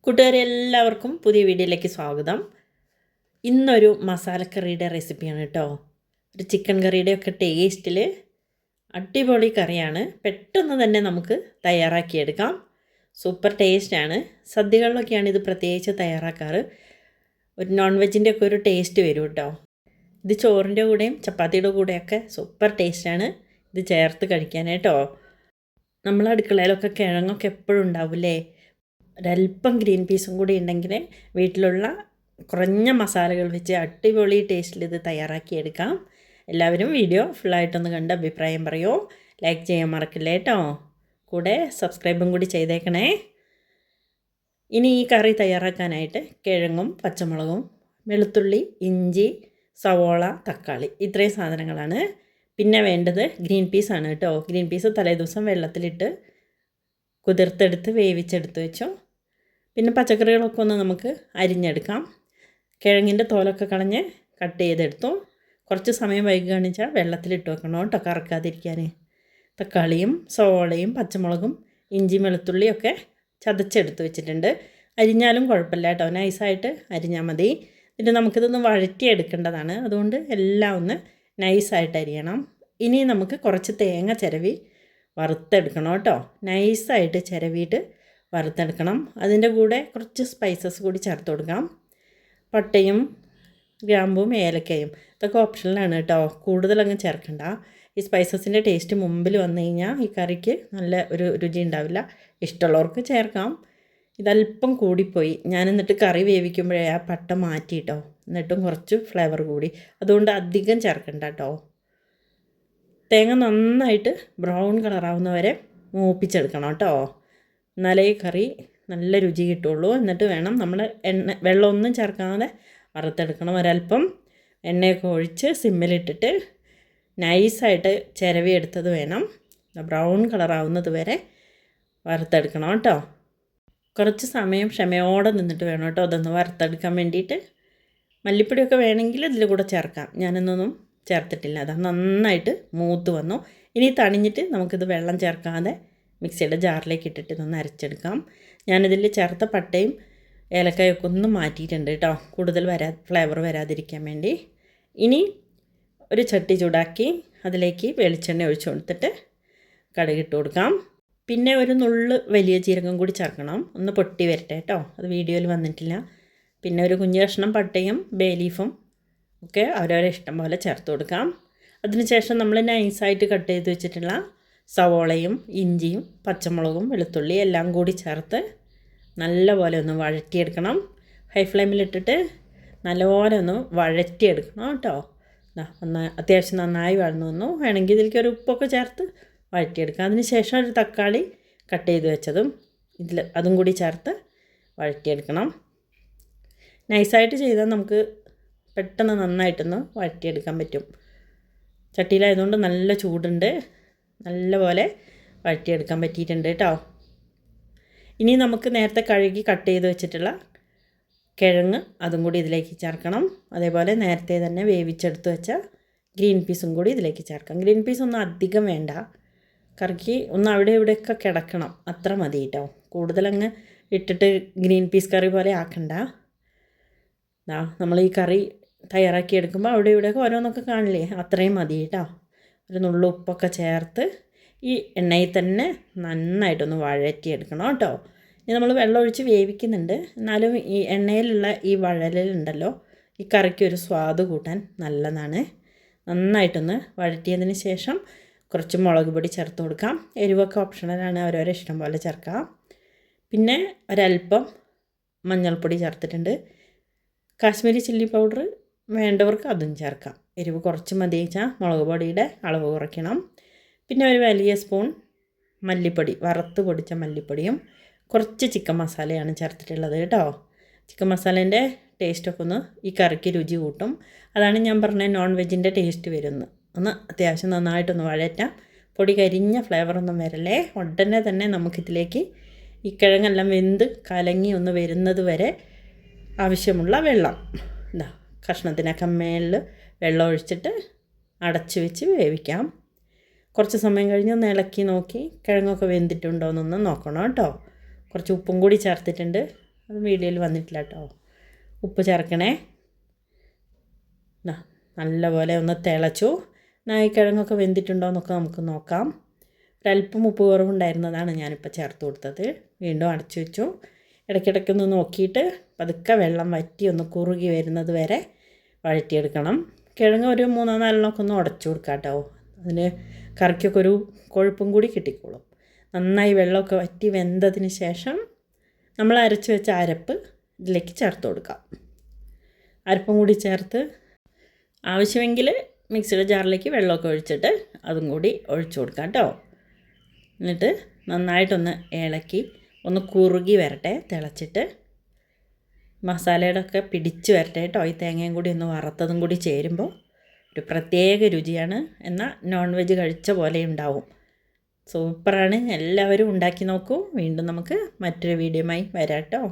കൂട്ടുകാരെ എല്ലാവർക്കും പുതിയ വീഡിയോയിലേക്ക് സ്വാഗതം. ഇന്നൊരു മസാലക്കറിയുടെ റെസിപ്പിയാണ് കേട്ടോ. ഒരു ചിക്കൻ കറിയുടെയൊക്കെ ടേസ്റ്റിൽ അടിപൊളി കറിയാണ്. പെട്ടെന്ന് തന്നെ നമുക്ക് തയ്യാറാക്കിയെടുക്കാം. സൂപ്പർ ടേസ്റ്റാണ്. സദ്യകളിലൊക്കെയാണ് ഇത് പ്രത്യേകിച്ച് തയ്യാറാക്കാറ്. ഒരു നോൺ വെജിൻ്റെ ഒക്കെ ഒരു ടേസ്റ്റ് വരും കേട്ടോ. ഇത് ചോറിൻ്റെ കൂടെയും ചപ്പാത്തിയുടെ കൂടെയൊക്കെ സൂപ്പർ ടേസ്റ്റാണ് ഇത് ചേർത്ത് കഴിക്കാനായിട്ടോ. നമ്മൾ അടുക്കളയിലൊക്കെ കിഴങ്ങൊക്കെ എപ്പോഴും ഉണ്ടാവില്ലേ. ഒരല്പം ഗ്രീൻ പീസും കൂടി ഉണ്ടെങ്കിൽ വീട്ടിലുള്ള കുറഞ്ഞ മസാലകൾ വെച്ച് അടിപൊളി ടേസ്റ്റിൽ ഇത് തയ്യാറാക്കിയെടുക്കാം. എല്ലാവരും വീഡിയോ ഫുള്ളായിട്ടൊന്ന് കണ്ട് അഭിപ്രായം പറയുമോ. ലൈക്ക് ചെയ്യാൻ മറക്കില്ലേ കേട്ടോ. കൂടെ സബ്സ്ക്രൈബും കൂടി ചെയ്തേക്കണേ. ഇനി ഈ കറി തയ്യാറാക്കാനായിട്ട് കിഴങ്ങും പച്ചമുളകും വെളുത്തുള്ളി ഇഞ്ചി സവോള തക്കാളി ഇത്രയും സാധനങ്ങളാണ്. പിന്നെ വേണ്ടത് ഗ്രീൻ പീസാണ് കേട്ടോ. ഗ്രീൻ പീസ് തലേദിവസം വെള്ളത്തിലിട്ട് കുതിർത്തെടുത്ത് വേവിച്ചെടുത്ത് വെച്ചോ. പിന്നെ പച്ചക്കറികളൊക്കെ ഒന്ന് നമുക്ക് അരിഞ്ഞെടുക്കാം. കിഴങ്ങിൻ്റെ തോലൊക്കെ കളഞ്ഞ് കട്ട് ചെയ്തെടുത്തു. കുറച്ച് സമയം വൈകുകയാണെന്ന് വെച്ചാൽ വെള്ളത്തിലിട്ട് വെക്കണം കേട്ടോ, കറക്കാതിരിക്കാൻ. തക്കാളിയും സവോളയും പച്ചമുളകും ഇഞ്ചിയും വെളുത്തുള്ളിയൊക്കെ ചതച്ചെടുത്ത് വെച്ചിട്ടുണ്ട്. അരിഞ്ഞാലും കുഴപ്പമില്ല കേട്ടോ, നൈസായിട്ട് അരിഞ്ഞാൽ മതി. എന്നിട്ട് നമുക്കിതൊന്ന് വഴറ്റിയെടുക്കേണ്ടതാണ്. അതുകൊണ്ട് എല്ലാം ഒന്ന് നൈസായിട്ട് അരിയണം. ഇനി നമുക്ക് കുറച്ച് തേങ്ങ ചിരവി വറുത്തെടുക്കണം കേട്ടോ. നൈസായിട്ട് ചിരവിയിട്ട് വറുത്തെടുക്കണം. അതിൻ്റെ കൂടെ കുറച്ച് സ്പൈസസ് കൂടി ചേർത്ത് കൊടുക്കാം. പട്ടയും ഗ്രാമ്പും ഏലക്കയും ഇതൊക്കെ ഓപ്ഷനിലാണ് കേട്ടോ. കൂടുതലങ്ങ് ചേർക്കണ്ട. ഈ സ്പൈസസിൻ്റെ ടേസ്റ്റ് മുമ്പിൽ വന്നു കഴിഞ്ഞാൽ ഈ കറിക്ക് നല്ല ഒരു രുചി ഉണ്ടാവില്ല. ഇഷ്ടമുള്ളവർക്ക് ചേർക്കാം. ഇതല്പം കൂടിപ്പോയി. ഞാൻ എന്നിട്ട് കറി വേവിക്കുമ്പോഴേ ആ പട്ട മാറ്റിയിട്ടോ. എന്നിട്ടും കുറച്ച് ഫ്ലേവർ കൂടി. അതുകൊണ്ട് അധികം ചേർക്കണ്ട കേട്ടോ. തേങ്ങ നന്നായിട്ട് ബ്രൗൺ കളറാവുന്നവരെ മൂപ്പിച്ചെടുക്കണം കേട്ടോ. എന്നാലേ ഈ കറി നല്ല രുചി കിട്ടുള്ളൂ. എന്നിട്ട് വേണം നമ്മൾ വെള്ളമൊന്നും ചേർക്കാതെ വറുത്തെടുക്കണം. ഒരല്പം എണ്ണയൊക്കെ ഒഴിച്ച് സിമ്മിലിട്ടിട്ട് നൈസായിട്ട് ചിരവിയെടുത്തത് വേണം. ബ്രൗൺ കളറാവുന്നത് വരെ വറുത്തെടുക്കണം കേട്ടോ. കുറച്ച് സമയം ക്ഷമയോടെ നിന്നിട്ട് വേണം കേട്ടോ അതൊന്ന് വറുത്തെടുക്കാൻ വേണ്ടിയിട്ട്. മല്ലിപ്പൊടിയൊക്കെ വേണമെങ്കിൽ ഇതിൽ കൂടെ ചേർക്കാം. ഞാനൊന്നും ചേർത്തിട്ടില്ല. അത് നന്നായിട്ട് മൂത്ത് വന്നു. ഇനി തണിഞ്ഞിട്ട് നമുക്കിത് വെള്ളം ചേർക്കാതെ മിക്സിയുടെ ജാറിലേക്ക് ഇട്ടിട്ട് ഇതൊന്ന് അരച്ചെടുക്കാം. ഞാനിതിൽ ചേർത്ത പട്ടയും ഏലക്കായൊക്കെ ഒന്ന് മാറ്റിയിട്ടുണ്ട് കേട്ടോ, കൂടുതൽ ഫ്ലേവർ വരാതിരിക്കാൻ വേണ്ടി. ഇനി ഒരു ചട്ടി ചൂടാക്കി അതിലേക്ക് വെളിച്ചെണ്ണ ഒഴിച്ചു കൊടുത്തിട്ട് കടുകിട്ട് കൊടുക്കാം. പിന്നെ ഒരു നുള്ള് വലിയ ജീരകം കൂടി ചേർക്കണം. ഒന്ന് പൊട്ടി വരട്ടെ കേട്ടോ, അത് വീഡിയോയിൽ വന്നിട്ടില്ല. പിന്നെ ഒരു കുഞ്ഞു കഷ്ണം പട്ടയും ബേ ലീഫും ഒക്കെ അവരവരെ ഇഷ്ടം പോലെ ചേർത്ത് കൊടുക്കാം. അതിനുശേഷം നമ്മൾ നൈസായിട്ട് കട്ട് ചെയ്ത് വെച്ചിട്ടുള്ള സവോളയും ഇഞ്ചിയും പച്ചമുളകും വെളുത്തുള്ളി എല്ലാം കൂടി ചേർത്ത് നല്ലപോലെ ഒന്ന് വഴറ്റിയെടുക്കണം. ഹൈ ഫ്ലെയിമിലിട്ടിട്ട് നല്ലപോലെ ഒന്ന് വഴറ്റിയെടുക്കണം കേട്ടോ. അത്യാവശ്യം നന്നായി വഴന്നു വന്നു. വേണമെങ്കിൽ ഇതിലേക്ക് ഒരു ഉപ്പൊക്കെ ചേർത്ത് വഴറ്റിയെടുക്കാം. അതിന് ശേഷം ഒരു തക്കാളി കട്ട് ചെയ്ത് വെച്ചതും അതും കൂടി ചേർത്ത് വഴറ്റിയെടുക്കണം. നൈസായിട്ട് ചെയ്താൽ നമുക്ക് പെട്ടെന്ന് നന്നായിട്ടൊന്ന് വഴറ്റിയെടുക്കാൻ പറ്റും. ചട്ടിയിലായതുകൊണ്ട് നല്ല ചൂടുണ്ട്. നല്ലപോലെ വഴറ്റിയെടുക്കാൻ പറ്റിയിട്ടുണ്ട് കേട്ടോ. ഇനി നമുക്ക് നേരത്തെ കഴുകി കട്ട് ചെയ്ത് വെച്ചിട്ടുള്ള കിഴങ്ങ് അതും കൂടി ഇതിലേക്ക് ചേർക്കണം. അതേപോലെ നേരത്തെ തന്നെ വേവിച്ചെടുത്ത് വെച്ച ഗ്രീൻ പീസും കൂടി ഇതിലേക്ക് ചേർക്കാം. ഗ്രീൻ പീസ് ഒന്നും അധികം വേണ്ട, കറിക്ക് ഒന്ന് അവിടെ ഇവിടെയൊക്കെ കിടക്കണം, അത്ര മതി കേട്ടോ. കൂടുതലങ്ങ് ഇട്ടിട്ട് ഗ്രീൻ പീസ് കറി പോലെ ആക്കണ്ട. നമ്മൾ ഈ കറി തയ്യാറാക്കിയെടുക്കുമ്പോൾ അവിടെ ഇവിടെയൊക്കെ ഓരോന്നൊക്കെ കാണില്ലേ, അത്രയും മതി കേട്ടോ. ഒരു നുള്ളു ഉപ്പൊക്കെ ചേർത്ത് ഈ എണ്ണയിൽ തന്നെ നന്നായിട്ടൊന്ന് വഴറ്റിയെടുക്കണം കേട്ടോ. ഇനി നമ്മൾ വെള്ളം ഒഴിച്ച് വേവിക്കുന്നുണ്ട്, എന്നാലും ഈ എണ്ണയിലുള്ള ഈ വഴലുണ്ടല്ലോ ഈ കറിക്ക് ഒരു സ്വാദ് കൂട്ടാൻ നല്ലതാണ്. നന്നായിട്ടൊന്ന് വഴറ്റിയതിന് ശേഷം കുറച്ച് മുളക് പൊടി ചേർത്ത് കൊടുക്കാം. എരിവൊക്കെ ഓപ്ഷണലാണ്, അവരവരെ ഇഷ്ടം പോലെ ചേർക്കാം. പിന്നെ ഒരല്പം മഞ്ഞൾപ്പൊടി ചേർത്തിട്ടുണ്ട്. കാശ്മീരി ചില്ലി പൗഡർ വേണ്ടവർക്ക് അതും ചേർക്കാം. എരിവ് കുറച്ച് മതി വെച്ചാൽ മുളക് പൊടിയുടെ അളവ് കുറയ്ക്കണം. പിന്നെ ഒരു വലിയ സ്പൂൺ മല്ലിപ്പൊടി, വറുത്ത് പൊടിച്ച മല്ലിപ്പൊടിയും കുറച്ച് ചിക്കൻ മസാലയാണ് ചേർത്തിട്ടുള്ളത് കേട്ടോ. ചിക്കൻ മസാലേൻ്റെ ടേസ്റ്റൊക്കെ ഒന്ന് ഈ കറിക്ക് രുചി കൂട്ടും. അതാണ് ഞാൻ പറഞ്ഞ നോൺ വെജിൻ്റെ ടേസ്റ്റ് വരുന്നത്. ഒന്ന് അത്യാവശ്യം നന്നായിട്ടൊന്ന് വഴറ്റാം. പൊടി കരിഞ്ഞ ഫ്ലേവറൊന്നും വരല്ലേ. ഉടനെ തന്നെ നമുക്കിതിലേക്ക് ഈ കിഴങ്ങെല്ലാം വെന്ത് കലങ്ങി ഒന്ന് വരുന്നത് വരെ ആവശ്യമുള്ള വെള്ളം കഷ്ണത്തിനൊക്കെ മേളിൽ വെള്ളം ഒഴിച്ചിട്ട് അടച്ച് വെച്ച് വേവിക്കാം. കുറച്ച് സമയം കഴിഞ്ഞ് ഒന്ന് ഇളക്കി നോക്കി കിഴങ്ങൊക്കെ വെന്തിട്ടുണ്ടോ എന്നൊന്ന് നോക്കണം കേട്ടോ. കുറച്ച് ഉപ്പും കൂടി ചേർത്തിട്ടുണ്ട്. അത് വീഡിയോയിൽ വന്നിട്ടില്ല കേട്ടോ. ഉപ്പ് ചേർക്കണേ. നല്ലപോലെ ഒന്ന് തിളച്ചു. നായ്ക്കിഴങ്ങൊക്കെ വെന്തിട്ടുണ്ടോ എന്നൊക്കെ നമുക്ക് നോക്കാം. ഒരല്പം ഉപ്പ് കുറവുണ്ടായിരുന്നതാണ് ഞാനിപ്പോൾ ചേർത്ത് കൊടുത്തത്. വീണ്ടും അടച്ചു വെച്ചു. ഇടയ്ക്കിടയ്ക്കൊന്ന് നോക്കിയിട്ട് പതുക്കെ വെള്ളം വറ്റി ഒന്ന് കുറുകി വരുന്നത് വരെ വഴറ്റിയെടുക്കണം. കിഴങ്ങ് ഒരു 3-4 ഒന്ന് ഉടച്ചു കൊടുക്കാം കേട്ടോ. അതിന് കറിക്കൊക്കെ ഒരു കൊഴുപ്പും കൂടി കിട്ടിക്കോളും. നന്നായി വെള്ളമൊക്കെ വറ്റി വെന്തതിന് ശേഷം നമ്മൾ അരച്ച് വെച്ച അരപ്പ് ഇതിലേക്ക് ചേർത്ത് കൊടുക്കാം. അരപ്പും കൂടി ചേർത്ത് ആവശ്യമെങ്കിൽ മിക്സിയുടെ ജാറിലേക്ക് വെള്ളമൊക്കെ ഒഴിച്ചിട്ട് അതും കൂടി ഒഴിച്ചു കൊടുക്കാം കേട്ടോ. എന്നിട്ട് നന്നായിട്ടൊന്ന് ഇളക്കി ഒന്ന് കുറുകി വരട്ടെ. തിളച്ചിട്ട് മസാലയുടെ ഒക്കെ പിടിച്ച് വരട്ടെ കേട്ടോ. ഈ തേങ്ങയും കൂടി ഒന്ന് വറുത്തതും കൂടി ചേരുമ്പോൾ ഒരു പ്രത്യേക രുചിയാണ്. എന്നാൽ നോൺ വെജ് കഴിച്ച പോലെ ഉണ്ടാവും. സൂപ്പറാണ്. എല്ലാവരും ഉണ്ടാക്കി നോക്കൂ. വീണ്ടും നമുക്ക് മറ്റൊരു വീഡിയോയുമായി വരാം കേട്ടോ.